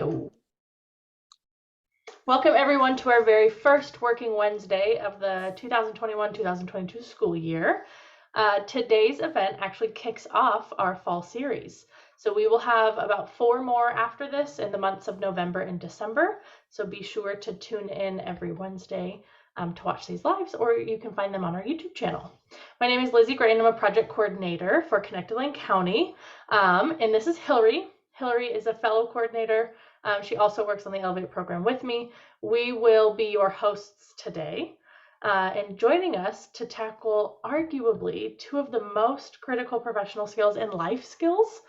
go. Welcome everyone to our very first working Wednesday of the 2021-2022 school year. Today's event actually kicks off our fall series. So we will have about 4 more after this in the months of November and December. So be sure to tune in every Wednesday to watch these lives, or you can find them on our YouTube channel. My name is Lizzie Gray and I'm a project coordinator for Connected Lane County. And this is Hillary. Hillary is a fellow coordinator. She also works on the Elevate program with me. We will be your hosts today. And joining us to tackle arguably 2 of the most critical professional skills and life skills,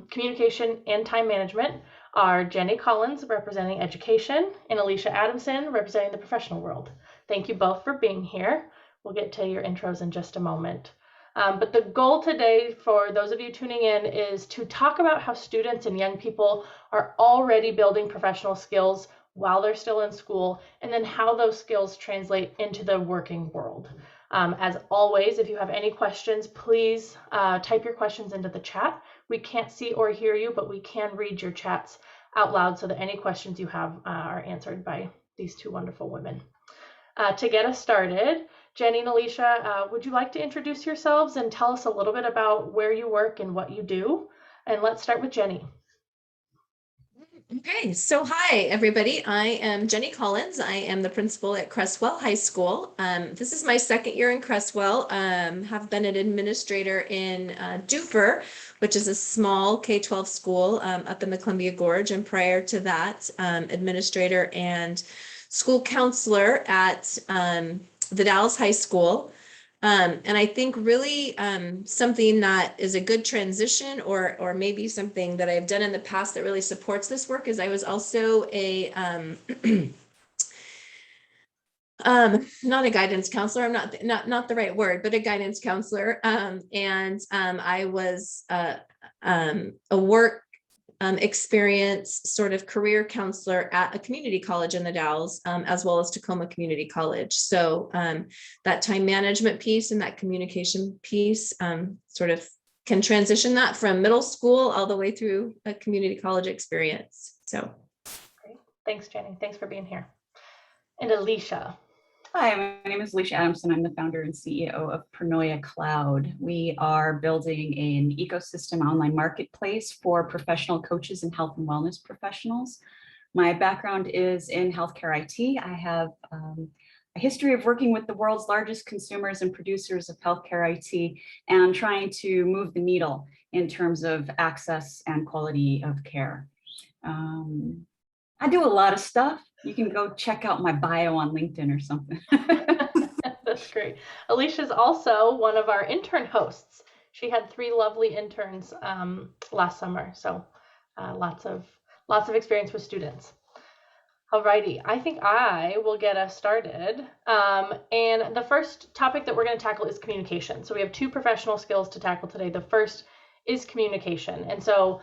communication and time management, are Jenny Collins representing education and Alicia Adamson representing the professional world. Thank you both for being here. We'll get to your intros in just a moment. But the goal today for those of you tuning in is to talk about how students and young people are already building professional skills while they're still in school, and then how those skills translate into the working world. As always, if you have any questions, please type your questions into the chat. We can't see or hear you, but we can read your chats out loud so that any questions you have are answered by these 2 wonderful women. To get us started, Jenny and Alicia, would you like to introduce yourselves and tell us a little bit about where you work and what you do? And let's start with Jenny. Okay, so hi everybody. I am Jenny Collins. I am the principal at Cresswell High School. This is my 2nd year in Cresswell. Have been an administrator in Dufur, which is a small K-12 school up in the Columbia Gorge. And prior to that, administrator and school counselor at the Dallas High School. And I think really something that is a good transition or maybe something that I've done in the past that really supports this work is I was also a not a guidance counselor. I'm not the right word, but a guidance counselor. And I was a work experience sort of career counselor at a community college in the Dalles, as well as Tacoma Community College. So that time management piece and that communication piece sort of can transition that from middle school all the way through a community college experience. So great. Thanks, Jenny. Thanks for being here. And Alicia. Hi, my name is Alicia Adamson. I'm the founder and CEO of Pronoia Cloud. We are building an ecosystem online marketplace for professional coaches and health and wellness professionals. My background is in healthcare IT. I have a history of working with the world's largest consumers and producers of healthcare IT and trying to move the needle in terms of access and quality of care. I do a lot of stuff. You can go check out my bio on LinkedIn or something. That's great. Alicia's also one of our intern hosts. She had 3 lovely interns last summer, so lots of experience with students. Alrighty, I think I will get us started. And the first topic that we're going to tackle is communication. So we have 2 professional skills to tackle today. The first is communication, and so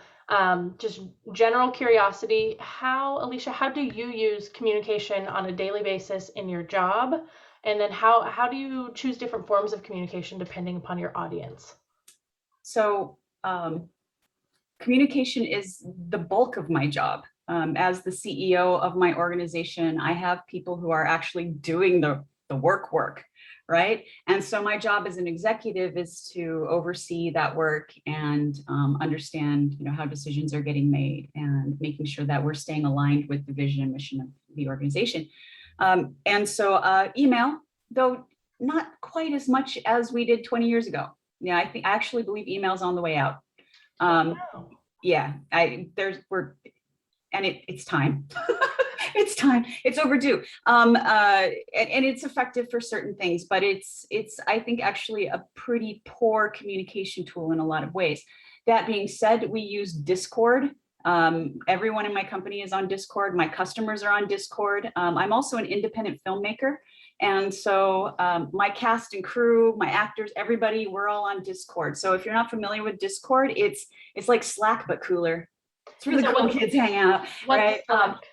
just general curiosity, Alicia, how do you use communication on a daily basis in your job? And then how do you choose different forms of communication depending upon your audience? So communication is the bulk of my job. As the CEO of my organization, I have people who are actually doing the work, right? And so my job as an executive is to oversee that work and understand, how decisions are getting made and making sure that we're staying aligned with the vision and mission of the organization. And so email, though not quite as much as we did 20 years ago. Yeah, I actually believe email's on the way out. Wow. Yeah, it's time. It's time. It's overdue. And it's effective for certain things, but it's I think actually a pretty poor communication tool in a lot of ways. That being said, we use Discord. Everyone in my company is on Discord. My customers are on Discord. I'm also an independent filmmaker. And so my cast and crew, my actors, everybody, we're all on Discord. So if you're not familiar with Discord, it's like Slack, but cooler. It's really cool. Kids hang out, right?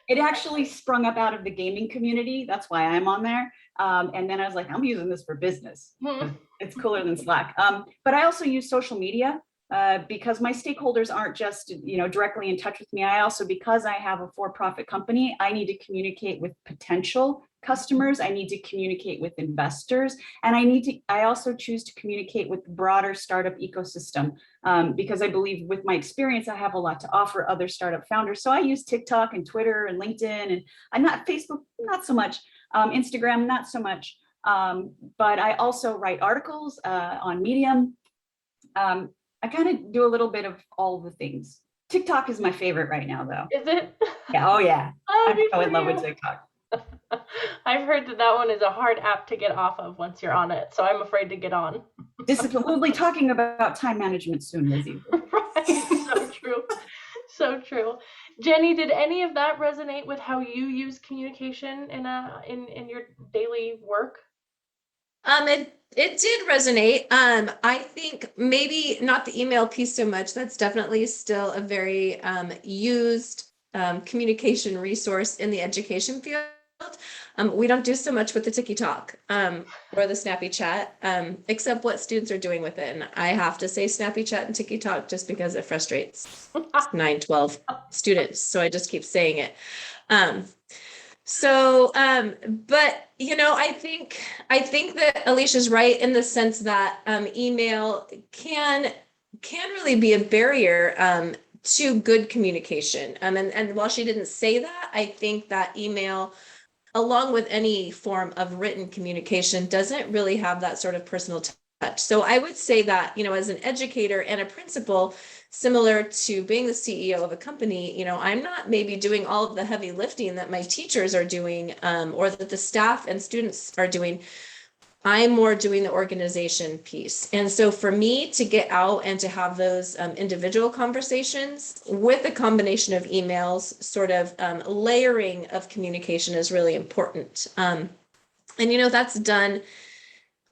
It actually sprung up out of the gaming community. That's why I'm on there. And then I was like, I'm using this for business. It's cooler than Slack. But I also use social media. because my stakeholders aren't just, directly in touch with me. I also, because I have a for-profit company, I need to communicate with potential customers. I need to communicate with investors, and I also choose to communicate with the broader startup ecosystem, because I believe with my experience, I have a lot to offer other startup founders. So I use TikTok and Twitter and LinkedIn, and I'm not Facebook, not so much, Instagram, not so much. But I also write articles on Medium. I kind of do a little bit of all the things. TikTok is my favorite right now, though. Is it? Yeah. Oh, yeah. I'm Happy so for in love with you. TikTok. I've heard that one is a hard app to get off of once you're on it, so I'm afraid to get on. Discipline. We'll be talking about time management soon, Lizzie. Right, so true. So true. Jenny, did any of that resonate with how you use communication in your daily work? It did resonate. I think maybe not the email piece so much. That's definitely still a very used communication resource in the education field. We don't do so much with the TikTok or the Snappy Chat, except what students are doing with it. And I have to say Snappy Chat and TikTok just because it frustrates 9, 12 students. So I just keep saying it. But I think that Alicia's right in the sense that email can really be a barrier to good communication. And while she didn't say that, I think that email, along with any form of written communication, doesn't really have that sort of personal touch. So I would say that, as an educator and a principal, similar to being the CEO of a company, I'm not maybe doing all of the heavy lifting that my teachers are doing, or that the staff and students are doing. I'm more doing the organization piece. And so for me to get out and to have those individual conversations with a combination of emails, sort of layering of communication is really important. And that's done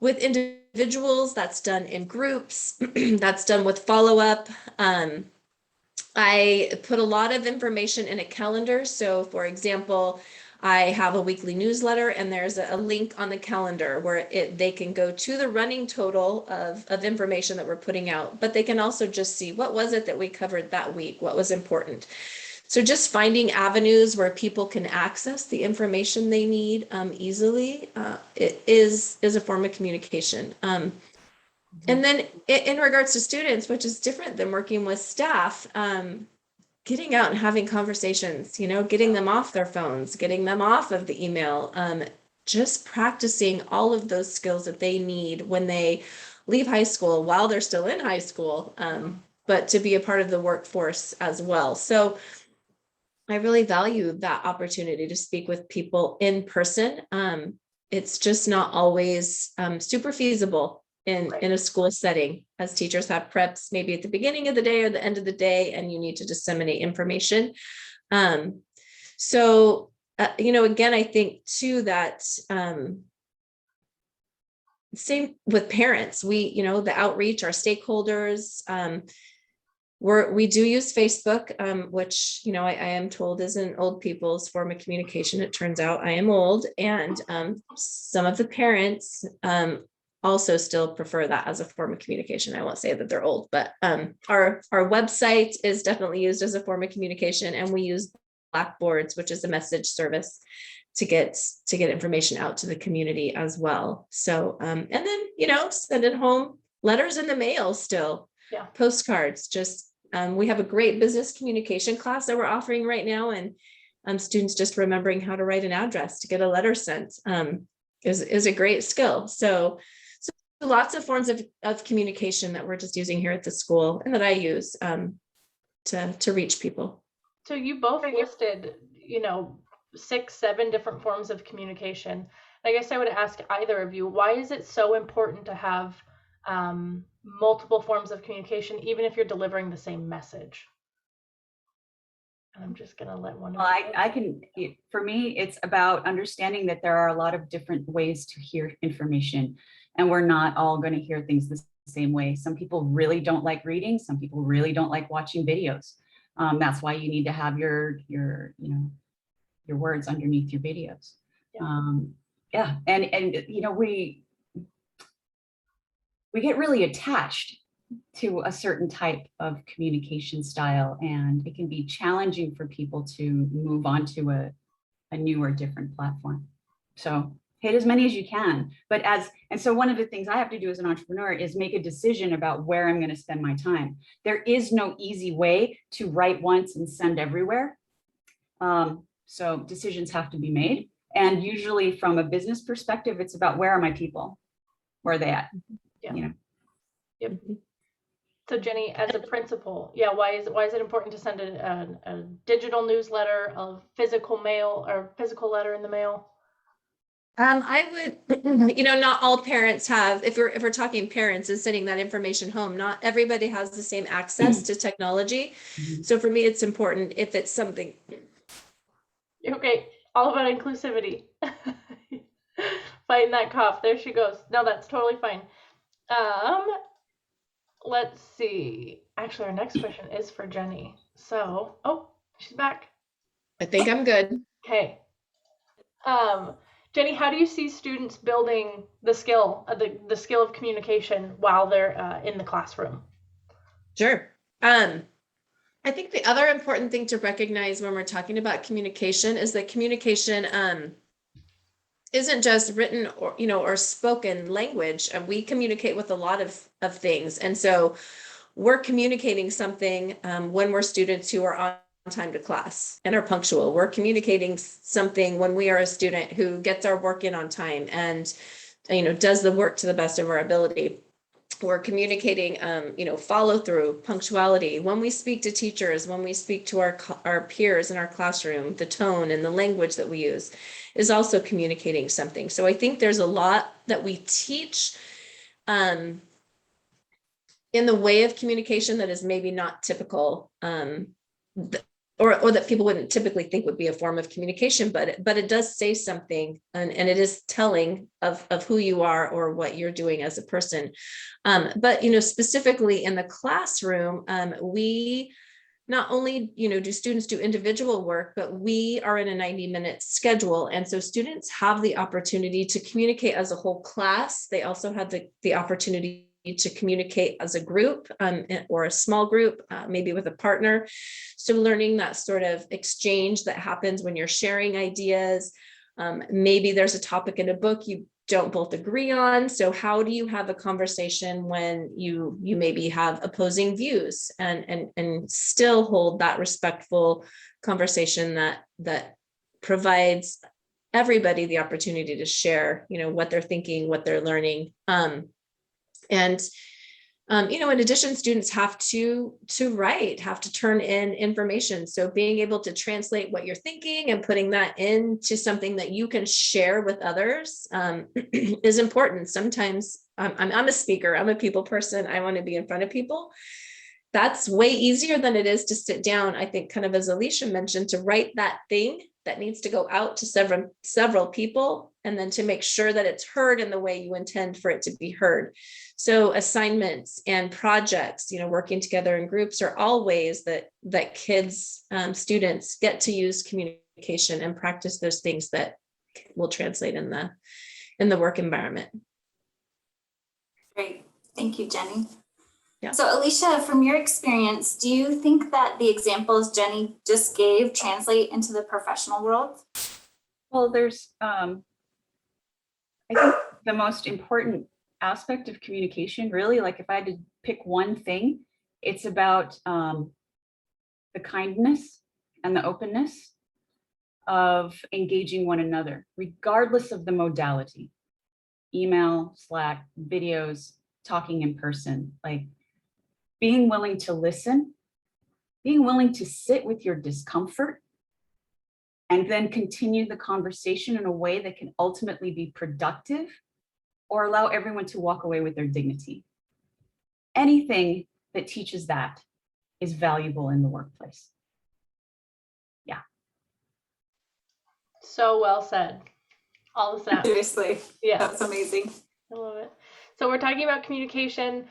with individuals, that's done in groups, that's done with follow-up. I put a lot of information in a calendar. So for example, I have a weekly newsletter, and there's a link on the calendar where they can go to the running total of information that we're putting out, but they can also just see what was it that we covered that week, what was important. So just finding avenues where people can access the information they need easily it is a form of communication. And then in regards to students, which is different than working with staff, getting out and having conversations, getting them off their phones, getting them off of the email, just practicing all of those skills that they need when they leave high school, while they're still in high school, but to be a part of the workforce as well. So I really value that opportunity to speak with people in person. It's just not always super feasible in a school setting, as teachers have preps maybe at the beginning of the day or the end of the day, and you need to disseminate information. So again, I think too that same with parents, the outreach, our stakeholders, we do use Facebook, which, I am told isn't old people's form of communication. It turns out I am old, and some of the parents also still prefer that as a form of communication. I won't say that they're old, but our website is definitely used as a form of communication, and we use Blackboards, which is a message service, to get information out to the community as well. So and then sending home letters in the mail still. Yeah. Postcards. Just we have a great business communication class that we're offering right now, and students just remembering how to write an address to get a letter sent is a great skill. So lots of forms of communication that we're just using here at the school, and that I use to reach people. So you both listed, 6, 7 different forms of communication. I guess I would ask either of you, why is it so important to have multiple forms of communication, even if you're delivering the same message? And I'm just going to let one of you. For me, it's about understanding that there are a lot of different ways to hear information, and we're not all going to hear things the same way. Some people really don't like reading. Some people really don't like watching videos. That's why you need to have your words underneath your videos. And we get really attached to a certain type of communication style, and it can be challenging for people to move on to a new or different platform. So hit as many as you can. But and so one of the things I have to do as an entrepreneur is make a decision about where I'm going to spend my time. There is no easy way to write once and send everywhere. So decisions have to be made. And usually from a business perspective, it's about where are my people? Where are they at? Yeah. You know? Yep. So Jenny, as a principal, yeah, why is it important to send a digital newsletter, a physical mail, or physical letter in the mail? I would, not all parents have, if we're talking parents and sending that information home, not everybody has the same access to technology. So for me, it's important if it's something. Okay, all about inclusivity. Fighting that cough. There she goes. No, that's totally fine. Let's see. Actually, our next question is for Jenny. So, oh, she's back. I think I'm good. Okay. Jenny, how do you see students building the skill, the skill of communication while they're in the classroom? Sure. I think the other important thing to recognize when we're talking about communication is that communication isn't just written or spoken language. And we communicate with a lot of things. And so we're communicating something when we're students who are on time to class and are punctual. We're communicating something when we are a student who gets our work in on time and does the work to the best of our ability. We're communicating follow through, punctuality, when we speak to teachers, when we speak to our peers in our classroom. The tone and the language that we use is also communicating something. So I think there's a lot that we teach in the way of communication that is maybe not typical, or that people wouldn't typically think would be a form of communication, but it does say something, and it is telling of who you are or what you're doing as a person. But specifically in the classroom, we not only do students do individual work, but we are in a 90-minute schedule, and so students have the opportunity to communicate as a whole class. They also have the opportunity to communicate as a group or a small group, maybe with a partner. So learning that sort of exchange that happens when you're sharing ideas. Maybe there's a topic in a book you don't both agree on. So how do you have a conversation when you maybe have opposing views and still hold that respectful conversation that provides everybody the opportunity to share, what they're thinking, what they're learning. In addition, students have to write, have to turn in information. So being able to translate what you're thinking and putting that into something that you can share with others is important. Sometimes I'm a speaker, I'm a people person, I want to be in front of people. That's way easier than it is to sit down, I think, kind of as Alicia mentioned, to write that thing that needs to go out to several people, and then to make sure that it's heard in the way you intend for it to be heard. So assignments and projects, working together in groups are all ways that kids, students get to use communication and practice those things that will translate in the work environment. Great. Thank you, Jenny. Yeah. So Alicia, from your experience, do you think that the examples Jenny just gave translate into the professional world? Well, there's, I think the most important aspect of communication, really, like if I had to pick one thing, it's about the kindness and the openness of engaging one another, regardless of the modality, email, Slack, videos, talking in person, like being willing to listen, being willing to sit with your discomfort, and then continue the conversation in a way that can ultimately be productive or allow everyone to walk away with their dignity. Anything that teaches that is valuable in the workplace. Yeah. So well said. All the snaps. Seriously, Yeah. that's amazing. I love it. So we're talking about communication.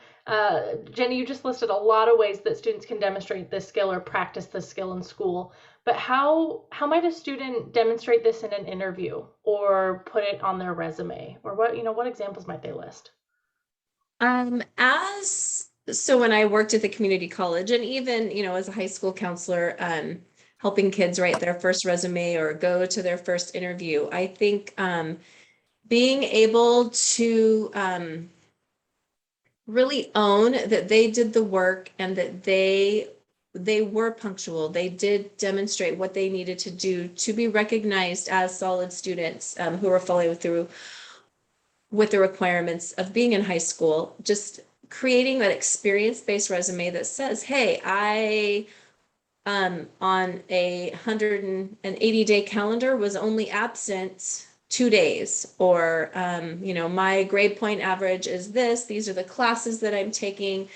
Jenny, you just listed a lot of ways that students can demonstrate this skill or practice this skill in school. But how might a student demonstrate this in an interview or put it on their resume? Or what examples might they list? As So when I worked at the community college, and even, as a high school counselor, helping kids write their first resume or go to their first interview, I think being able to really own that they did the work and that they were punctual. They did demonstrate what they needed to do to be recognized as solid students who are following through with the requirements of being in high school. Just creating that experience-based resume that says, hey, I on a 180-day calendar was only absent 2 days, or my grade point average is this, these are the classes that I'm taking,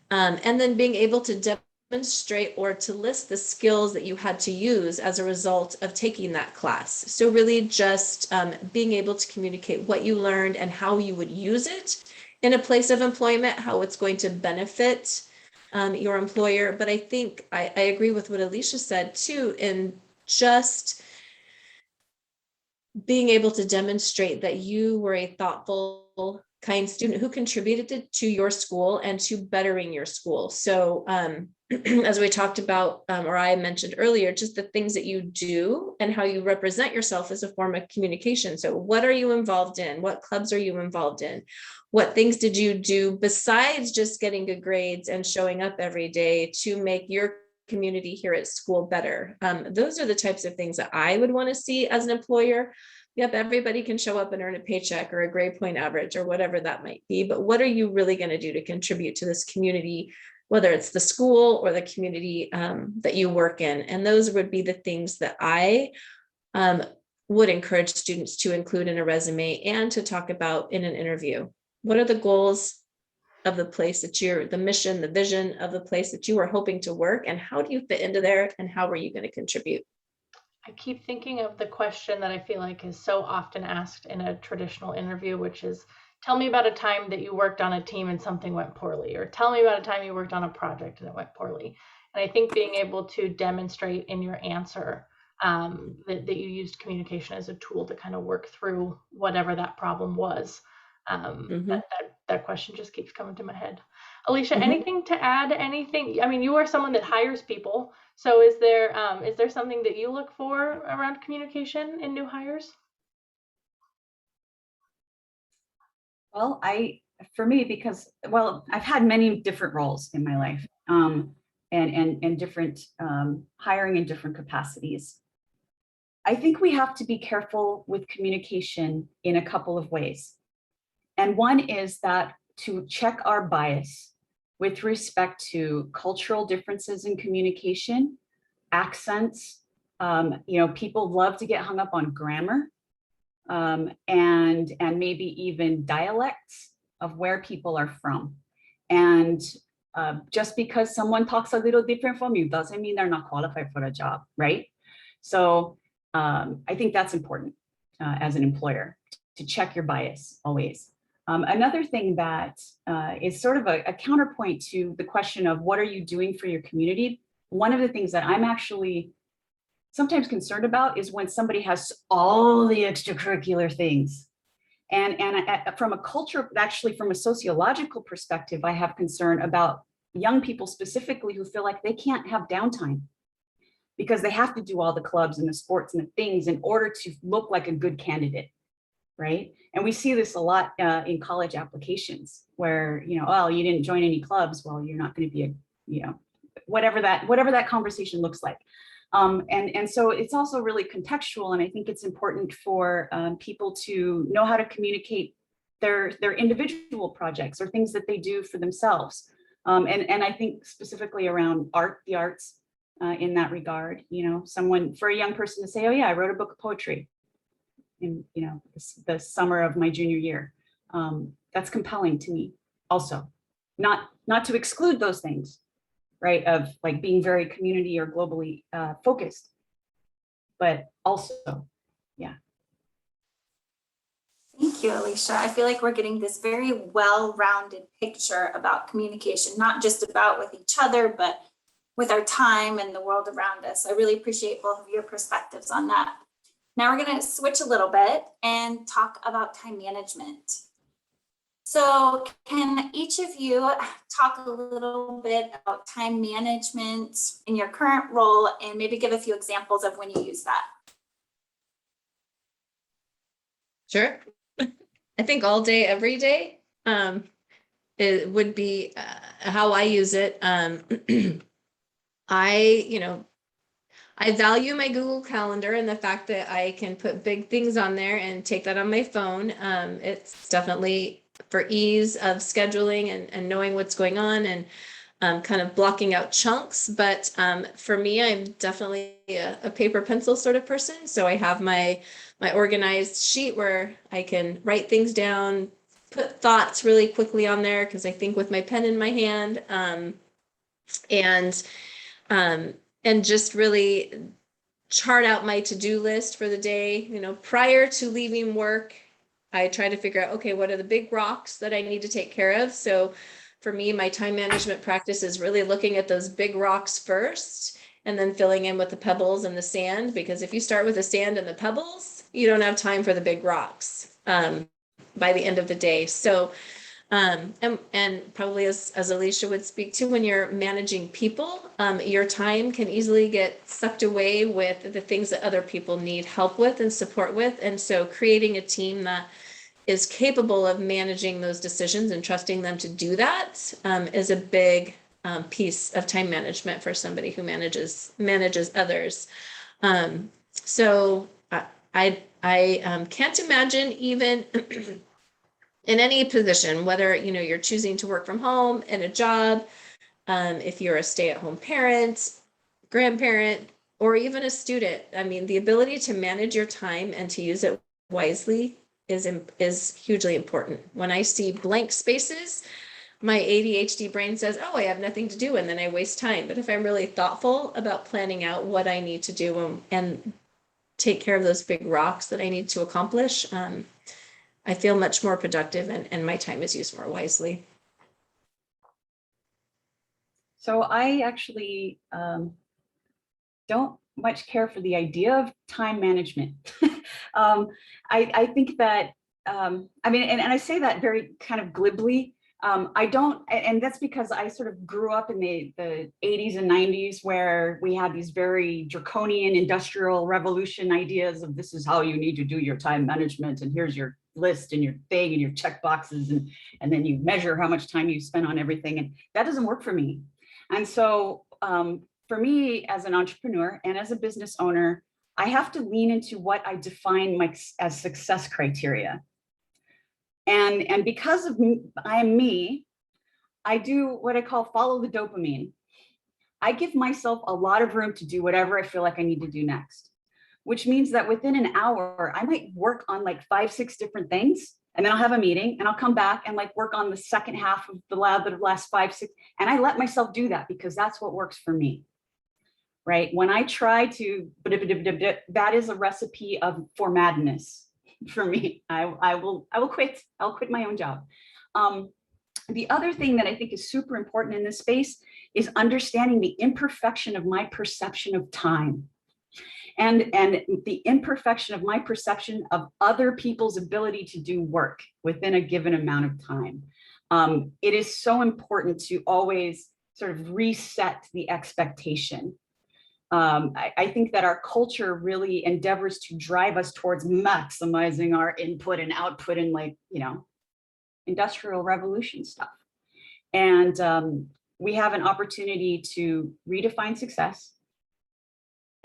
and then being able to demonstrate or to list the skills that you had to use as a result of taking that class. So really just being able to communicate what you learned and how you would use it in a place of employment, how it's going to benefit your employer. But I think I agree with what Alicia said too, in just being able to demonstrate that you were a thoughtful, kind student who contributed to your school and to bettering your school. So as we talked about, or I mentioned earlier, just the things that you do and how you represent yourself as a form of communication. So what are you involved in? What clubs are you involved in? What things did you do besides just getting good grades and showing up every day to make your community here at school better? Those are the types of things that I would want to see as an employer. Yep, everybody can show up and earn a paycheck or a grade point average or whatever that might be, but what are you really going to do to contribute to this community, whether it's the school or the community that you work in? And those would be the things that I would encourage students to include in a resume and to talk about in an interview. What are the goals of the place that the mission, the vision of the place that you are hoping to work, and how do you fit into there, and how are you going to contribute? I keep thinking of the question that I feel like is so often asked in a traditional interview, which is, tell me about a time that you worked on a team and something went poorly, or tell me about a time you worked on a project and it went poorly. And I think being able to demonstrate in your answer that you used communication as a tool to kind of work through whatever that problem was. That question just keeps coming to my head. Alicia, anything to add? Anything? I mean, you are someone that hires people. So is there something that you look for around communication in new hires? Well, for me, because, I've had many different roles in my life, and different hiring in different capacities. I think we have to be careful with communication in a couple of ways. And one is that to check our bias with respect to cultural differences in communication, accents. People love to get hung up on grammar, and maybe even dialects of where people are from. And just because someone talks a little different from you doesn't mean they're not qualified for the job, right? So I think that's important as an employer, to check your bias always. Another thing that is sort of a counterpoint to the question of what are you doing for your community? One of the things that I'm actually sometimes concerned about is when somebody has all the extracurricular things. And from a culture, actually from a sociological perspective, I have concern about young people specifically who feel like they can't have downtime because they have to do all the clubs and the sports and the things in order to look like a good candidate. Right. And we see this a lot in college applications where, oh, you didn't join any clubs. Well, you're not going to be whatever that conversation looks like. And so it's also really contextual. And I think it's important for people to know how to communicate their individual projects or things that they do for themselves. And I think specifically around the arts in that regard, for a young person to say, oh yeah, I wrote a book of poetry in the summer of my junior year. That's compelling to me also, not to exclude those things, right, of like being very community or globally focused, but also, yeah. Thank you, Alicia. I feel like we're getting this very well-rounded picture about communication, not just about with each other, but with our time and the world around us. I really appreciate both of your perspectives on that. Now we're going to switch a little bit and talk about time management. So can each of you talk a little bit about time management in your current role and maybe give a few examples of when you use that? Sure. I think all day, every day, it would be how I use it. I value my Google Calendar and the fact that I can put big things on there and take that on my phone. It's definitely for ease of scheduling and knowing what's going on and kind of blocking out chunks. But for me, I'm definitely a paper pencil sort of person. So I have my organized sheet where I can write things down, put thoughts really quickly on there because I think with my pen in my hand, and just really chart out my to-do list for the day. Prior to leaving work, I try to figure out, okay, what are the big rocks that I need to take care of? So for me, my time management practice is really looking at those big rocks first and then filling in with the pebbles and the sand, because if you start with the sand and the pebbles, you don't have time for the big rocks by the end of the day. So and probably as Alicia would speak to, when you're managing people, your time can easily get sucked away with the things that other people need help with and support with. And so creating a team that is capable of managing those decisions and trusting them to do that is a big piece of time management for somebody who manages others. So I can't imagine even in any position, whether you're choosing to work from home in a job, if you're a stay-at-home parent, grandparent, or even a student. I mean, the ability to manage your time and to use it wisely is hugely important. When I see blank spaces, my ADHD brain says, oh, I have nothing to do, and then I waste time. But if I'm really thoughtful about planning out what I need to do and take care of those big rocks that I need to accomplish, I feel much more productive and my time is used more wisely. So I actually don't much care for the idea of time management. I think that, I mean, and I say that very kind of glibly. I don't, and that's because I sort of grew up in the 80s and 90s where we had these very draconian industrial revolution ideas of this is how you need to do your time management, and here's your list and your thing and your check boxes, and then you measure how much time you spend on everything, and that doesn't work for me. And so for me as an entrepreneur and as a business owner, I have to lean into what I define as success criteria. And because of I am me, I do what I call follow the dopamine. I give myself a lot of room to do whatever I feel like I need to do next, which means that within an hour, I might work on like 5-6 different things. And then I'll have a meeting and I'll come back and like work on the second half of the last 5-6. And I let myself do that because that's what works for me. Right? When I try to, that is a recipe for madness for me. I will quit. I'll quit my own job. The other thing that I think is super important in this space is understanding the imperfection of my perception of time. And the imperfection of my perception of other people's ability to do work within a given amount of time. It is so important to always sort of reset the expectation. I think that our culture really endeavors to drive us towards maximizing our input and output in industrial revolution stuff. And we have an opportunity to redefine success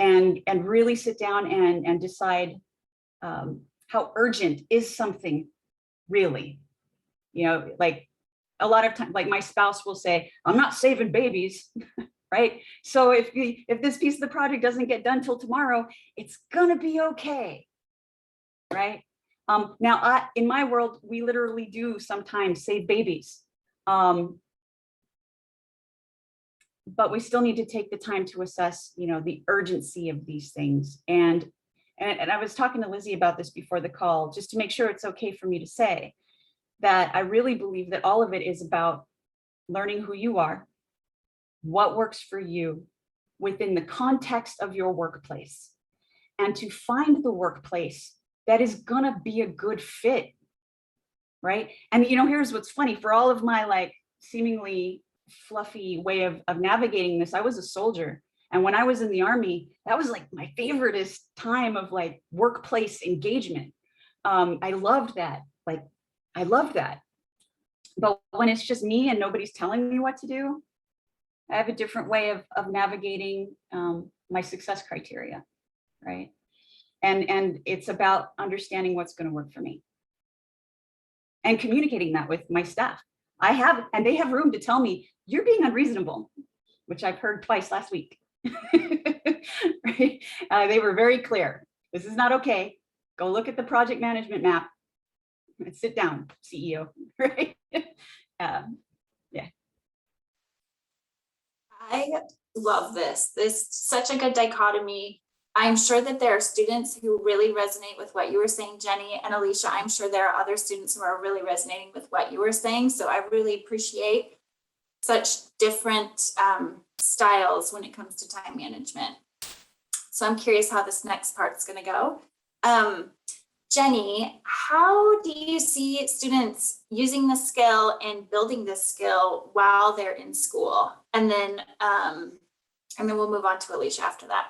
and really sit down and decide how urgent is something really. Like a lot of times, like my spouse will say, I'm not saving babies. Right? So if this piece of the project doesn't get done till tomorrow, it's gonna be okay, right? Now, in my world, we literally do sometimes save babies, but we still need to take the time to assess, the urgency of these things. And I was talking to Lizzie about this before the call, just to make sure it's okay for me to say that I really believe that all of it is about learning who you are, what works for you within the context of your workplace, and to find the workplace that is gonna be a good fit right? And here's what's funny. For all of my like seemingly fluffy way of navigating this, I was a soldier. And when I was in the Army, that was like my favoriteest time of like workplace engagement. I loved that. Like, I loved that. But when it's just me and nobody's telling me what to do, I have a different way of navigating my success criteria, right? And it's about understanding what's going to work for me and communicating that with my staff. And they have room to tell me, you're being unreasonable, which I've heard twice last week. Right? They were very clear. This is not okay. Go look at the project management map and sit down, CEO, right? Yeah. I love this. This is such a good dichotomy. I'm sure that there are students who really resonate with what you were saying, Jenny and Alicia. I'm sure there are other students who are really resonating with what you were saying. So I really appreciate such different styles when it comes to time management. So I'm curious how this next part is going to go. Jenny, how do you see students using the skill and building this skill while they're in school? And then we'll move on to Alicia after that.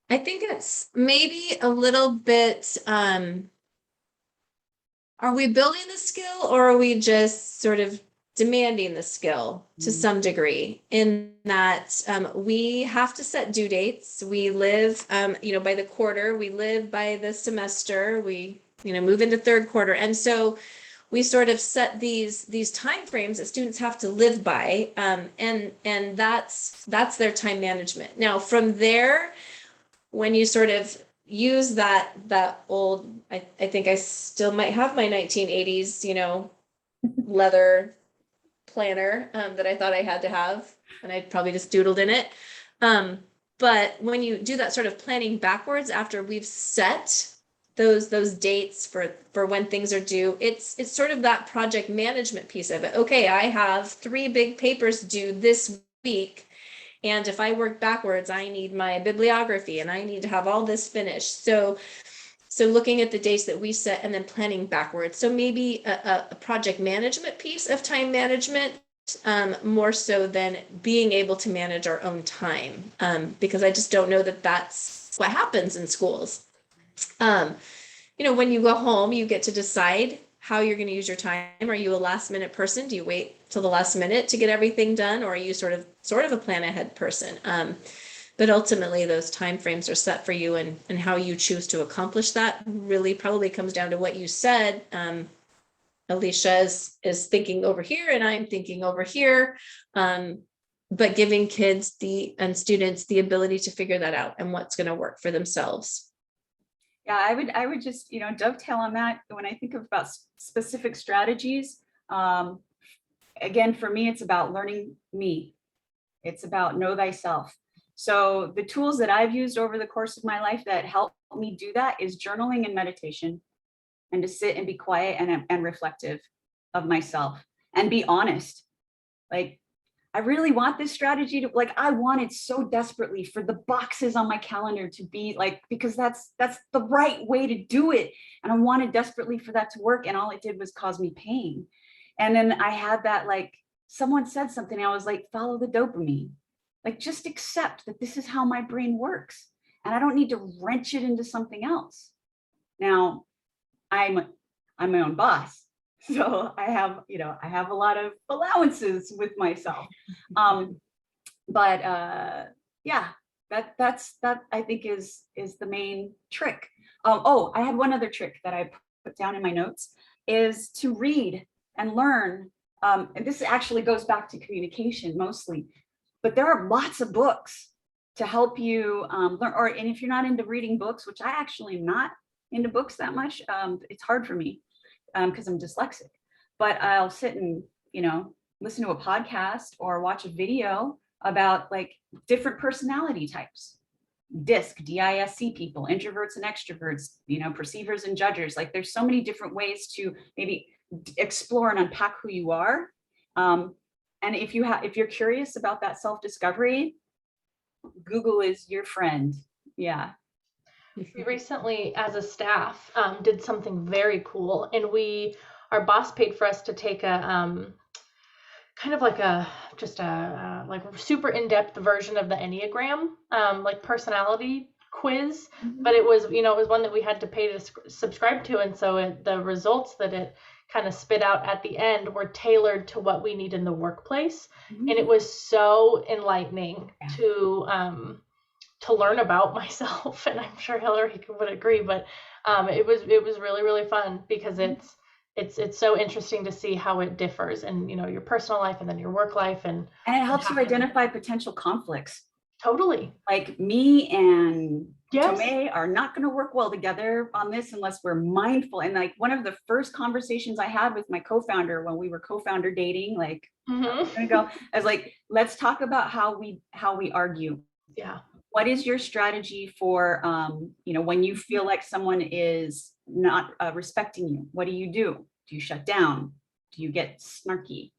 I think it's maybe a little bit, are we building the skill or are we just sort of demanding the skill to some degree, in that we have to set due dates. We live, by the quarter, we live by the semester, we, move into third quarter. And so we sort of set these timeframes that students have to live by, and that's their time management. Now, from there, when you sort of use that old, I think I still might have my 1980s, leather planner that I thought I had to have, and I probably just doodled in it. But when you do that sort of planning backwards after we've set those dates for when things are due, it's sort of that project management piece of it. Okay, I have 3 big papers due this week, and if I work backwards, I need my bibliography and I need to have all this finished. So looking at the dates that we set and then planning backwards. So maybe a project management piece of time management, more so than being able to manage our own time, because I just don't know that that's what happens in schools. When you go home, you get to decide how you're going to use your time. Are you a last minute person? Do you wait till the last minute to get everything done? Or are you sort of a plan ahead person? But ultimately, those timeframes are set for you, and how you choose to accomplish that really probably comes down to what you said. Alicia is thinking over here, and I'm thinking over here, but giving kids and students the ability to figure that out and what's going to work for themselves. Yeah, I would just, dovetail on that. When I think about specific strategies, again, for me, it's about learning me. It's about know thyself. So the tools that I've used over the course of my life that help me do that is journaling and meditation, and to sit and be quiet and reflective of myself and be honest. Like, I really want this strategy to, like, I wanted so desperately for the boxes on my calendar to be like, because that's the right way to do it. And I wanted desperately for that to work. And all it did was cause me pain. And then I had that, like, someone said something, I was like, follow the dopamine. Like, just accept that this is how my brain works. And I don't need to wrench it into something else. Now, I'm my own boss. So I have a lot of allowances with myself. But that I think is the main trick. I had one other trick that I put down in my notes, is to read and learn. And this actually goes back to communication mostly, but there are lots of books to help you learn. And if you're not into reading books, which I actually am not into books that much, it's hard for me because I'm dyslexic, but I'll sit and, listen to a podcast or watch a video about like different personality types. DISC people, introverts and extroverts, perceivers and judgers. Like, there's so many different ways to maybe explore and unpack who you are. And if you're curious about that self-discovery, Google is your friend. Yeah. We recently, as a staff, did something very cool, and our boss paid for us to take a kind of like just a like super in-depth version of the Enneagram, like personality quiz, but it was, it was one that we had to pay to subscribe to, and so the results that it kind of spit out at the end were tailored to what we need in the workplace, and it was so enlightening to learn about myself, and I'm sure Hillary would agree, but it was really, really fun because it's so interesting to see how it differs in, your personal life and then your work life, and it helps you identify potential conflicts. Totally. Like me and Yes. Tomei are not going to work well together on this unless we're mindful. And like one of the first conversations I had with my co-founder when we were co-founder dating, like I was like, let's talk about how we argue. Yeah. What is your strategy for, when you feel like someone is not respecting you? What do you do? Do you shut down? Do you get snarky?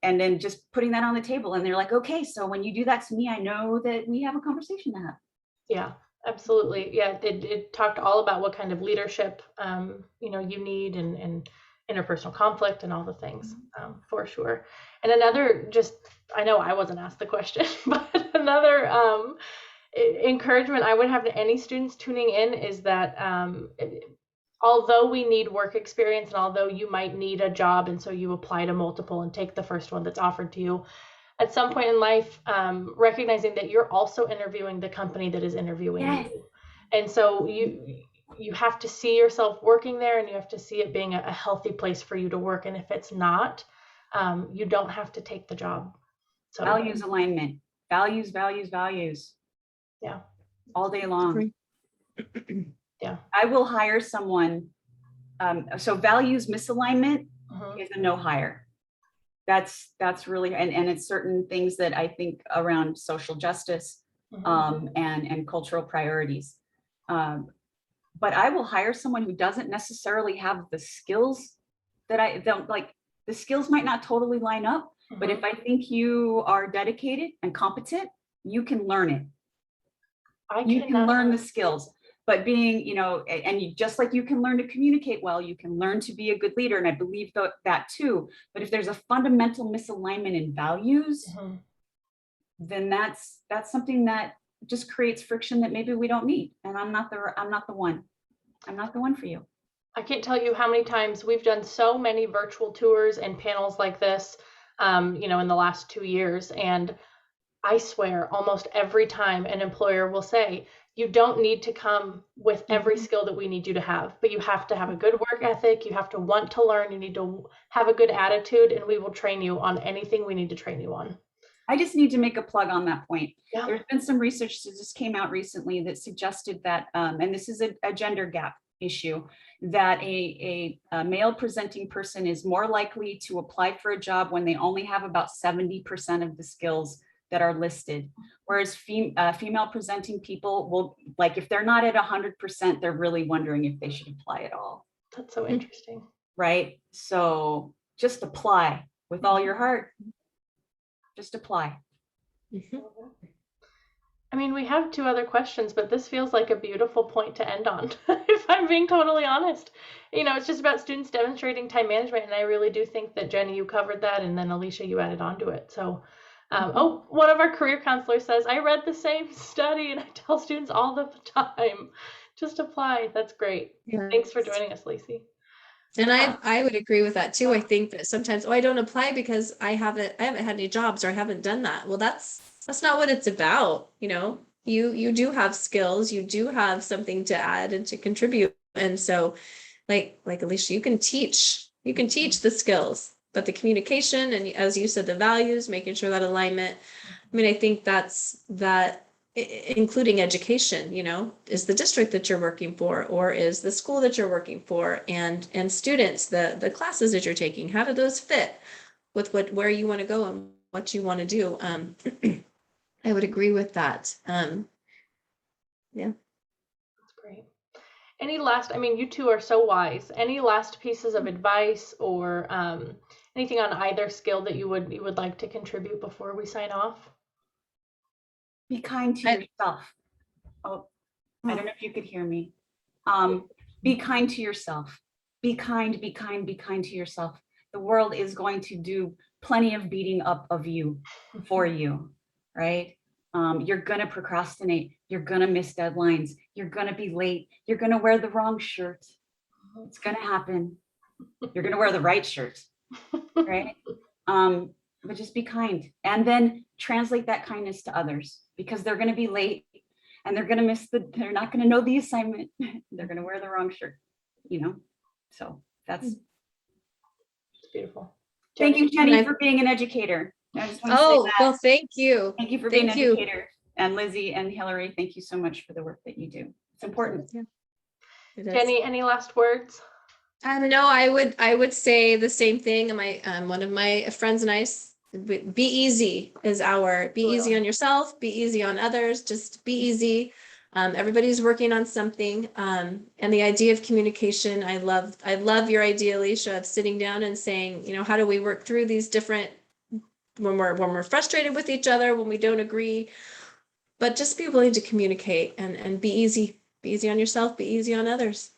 And then just putting that on the table, and they're like, okay, so when you do that to me, I know that we have a conversation to have. Yeah, absolutely. Yeah, it talked all about what kind of leadership, you need, and interpersonal conflict and all the things, for sure. And another, I know I wasn't asked the question, but another encouragement I would have to any students tuning in is that although we need work experience, and although you might need a job, and so you apply to multiple and take the first one that's offered to you, at some point in life, recognizing that you're also interviewing the company that is interviewing you. And so you have to see yourself working there, and you have to see it being a healthy place for you to work. And if it's not, you don't have to take the job. So values alignment, values. Yeah. All day long. Yeah. I will hire someone. So values misalignment is a no hire. That's really, and it's certain things that I think around social justice and cultural priorities. But I will hire someone who doesn't necessarily have the skills that I don't like. The skills might not totally line up, but if I think you are dedicated and competent, you can learn it. You can learn the skills. But being, and just like you can learn to communicate well, you can learn to be a good leader. And I believe that too. But if there's a fundamental misalignment in values, then that's something that just creates friction that maybe we don't need. And I'm not the one. I'm not the one for you. I can't tell you how many times we've done so many virtual tours and panels like this, in the last 2 years. And I swear almost every time an employer will say, you don't need to come with every skill that we need you to have, but you have to have a good work ethic. You have to want to learn. You need to have a good attitude, and we will train you on anything we need to train you on. I just need to make a plug on that point. Yeah. There's been some research that just came out recently that suggested that, and this is a gender gap issue, that a male presenting person is more likely to apply for a job when they only have about 70% of the skills that are listed, whereas female presenting people will, like, if they're not at 100%, they're really wondering if they should apply at all. That's so interesting. Right? So just apply with all your heart. Just apply. I mean, we have 2 other questions, but this feels like a beautiful point to end on, if I'm being totally honest. It's just about students demonstrating time management, and I really do think that, Jenny, you covered that, and then Alicia, you added on to it. So, one of our career counselors says, I read the same study, and I tell students all the time, just apply. That's great. Yes. Thanks for joining us, Lacey. And I would agree with that too. I think that sometimes, I don't apply because I haven't had any jobs, or I haven't done that. Well, that's not what it's about. You do have skills, you do have something to add and to contribute. And so like Alicia, you can teach the skills, but the communication, and as you said, the values, making sure that alignment. I mean, I think that's including education, is the district that you're working for, or is the school that you're working for, and students, the classes that you're taking, how do those fit with where you want to go and what you want to do? I would agree with that. Yeah. That's great. Any last, you 2 are so wise. Any last pieces of advice or anything on either skill that you would like to contribute before we sign off? Be kind to yourself. Oh, I don't know if you could hear me. Be kind to yourself. Be kind, be kind, be kind to yourself. The world is going to do plenty of beating up of you for you, right? You're gonna procrastinate. You're gonna miss deadlines. You're gonna be late. You're gonna wear the wrong shirt. It's gonna happen. You're gonna wear the right shirt, right? But just be kind, and then translate that kindness to others, because they're gonna be late and they're not gonna know the assignment. They're gonna wear the wrong shirt, you know? So that's, It's beautiful. thank you, Can Jenny, I- for being an educator. I just want to Oh, say well, that. thank you. Thank you for being an thank you. educator. And Lizzie and Hillary, thank you so much for the work that you do. It's important. It is. Jenny, any last words? No, I would say the same thing. My one of my friends and I, be easy is our be easy on yourself, be easy on others, just be easy. Everybody's working on something. And the idea of communication, I love your idea, Alicia, of sitting down and saying, you know, how do we work through these different, when we're frustrated with each other, when we don't agree, but just be willing to communicate and be easy on yourself, be easy on others.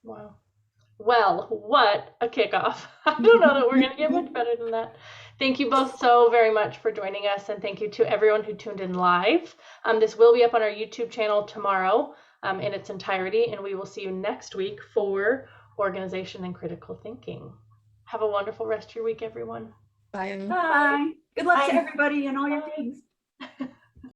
Wow. Well, what a kickoff. I don't know that we're going to get much better than that. Thank you both so very much for joining us, and thank you to everyone who tuned in live. This will be up on our YouTube channel tomorrow in its entirety, and we will see you next week for organization and critical thinking. Have a wonderful rest of your week, everyone. Bye. Bye. Good luck to Bye. everybody and all your Bye. things.